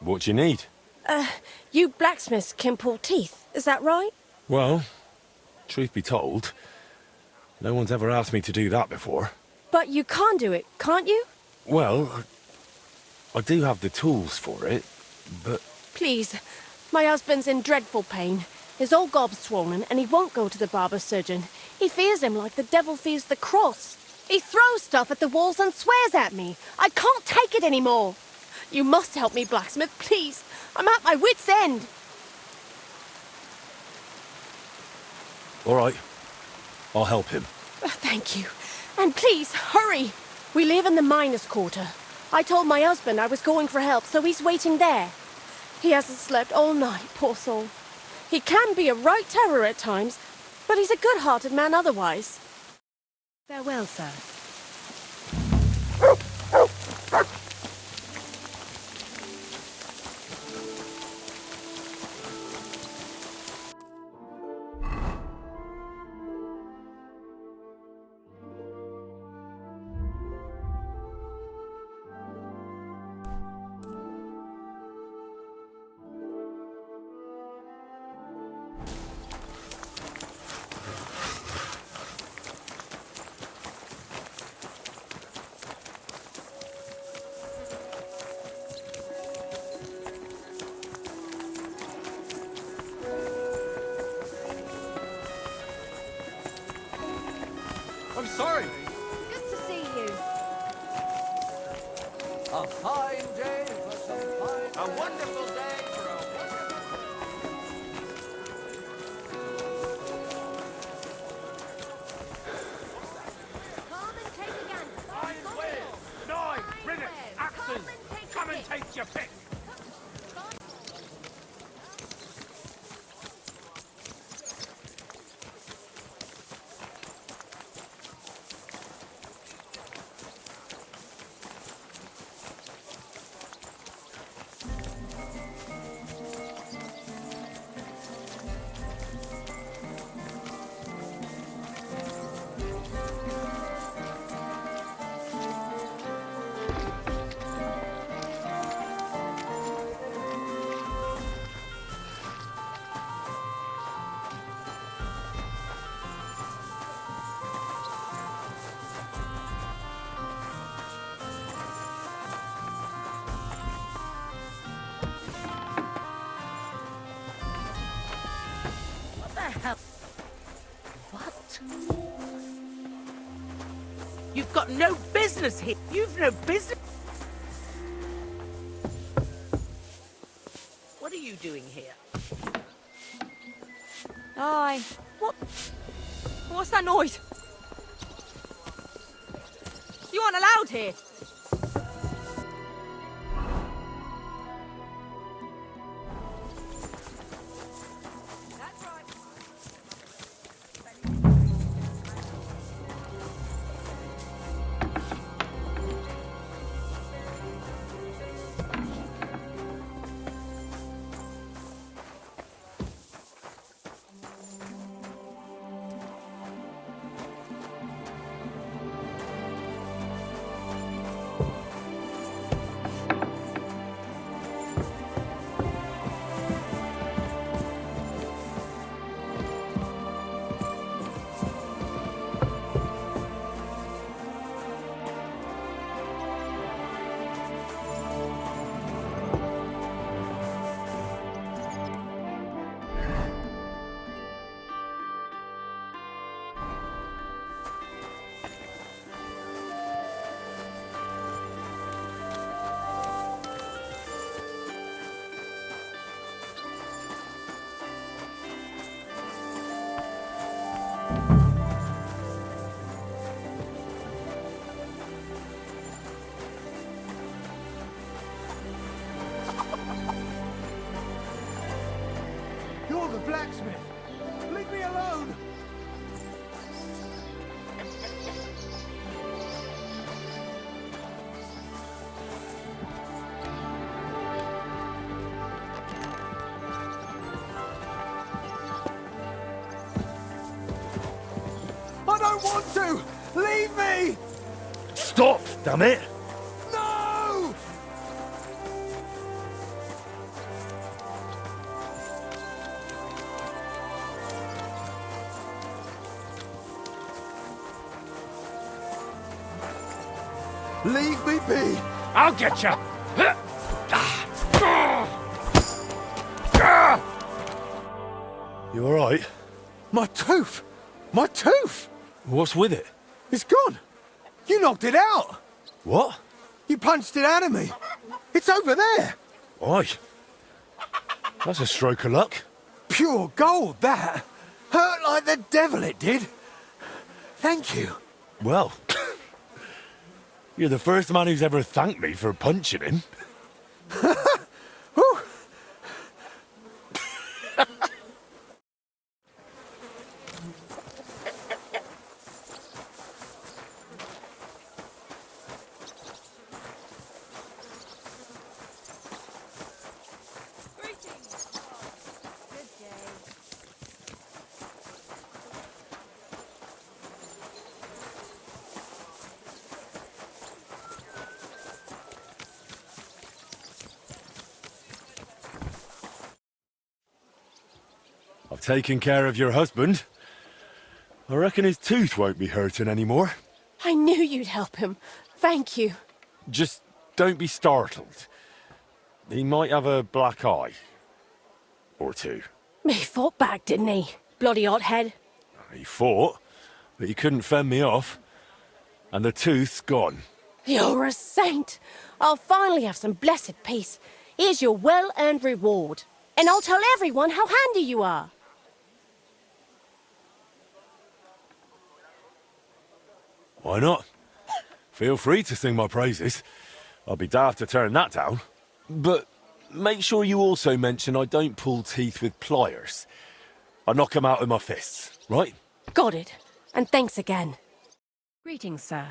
What do you need? You blacksmiths can pull teeth, is that right? Well, truth be told, no one's ever asked me to do that before. But you can do it, can't you? Well, I do have the tools for it, but... Please, my husband's in dreadful pain. His old gob's swollen and he won't go to the barber surgeon. He fears him like the devil fears the cross. He throws stuff at the walls and swears at me. I can't take it anymore. You must help me, Blacksmith, please. I'm at my wit's end. All right, I'll help him. Thank you. And please, hurry. We live in the miners' quarter. I told my husband I was going for help, so he's waiting there. He hasn't slept all night, poor soul. He can be a right terror at times, but he's a good-hearted man otherwise. Farewell, sir. I'm sorry. Good to see you. A fine day for some fine... A wonderful day for a wonderful... Come and take a gander. Fine wares, knives, rivets, axes. Come and take your pick. What? You've got no business here. You've no business. What are you doing here? Aye. What? What's that noise? You aren't allowed here. You're the blacksmith. Leave me alone. I don't want to! Leave me! Stop, damn it! No! Leave me be. I'll get you! You alright? My tooth! My tooth! What's with it? It's gone! You knocked it out! What? You punched it out of me! It's over there! Oi. That's a stroke of luck. Pure gold, that! Hurt like the devil it did! Thank you. Well, you're the first man who's ever thanked me for punching him. Whew. I've taken care of your husband. I reckon his tooth won't be hurting anymore. I knew you'd help him. Thank you. Just don't be startled. He might have a black eye. Or two. He fought back, didn't he? Bloody hothead. He fought, but he couldn't fend me off. And the tooth's gone. You're a saint. I'll finally have some blessed peace. Here's your well-earned reward. And I'll tell everyone how handy you are. Why not? Feel free to sing my praises. I'll be daft to turn that down. But make sure you also mention I don't pull teeth with pliers. I knock 'em out with my fists, right? Got it. And thanks again. Greetings, sir.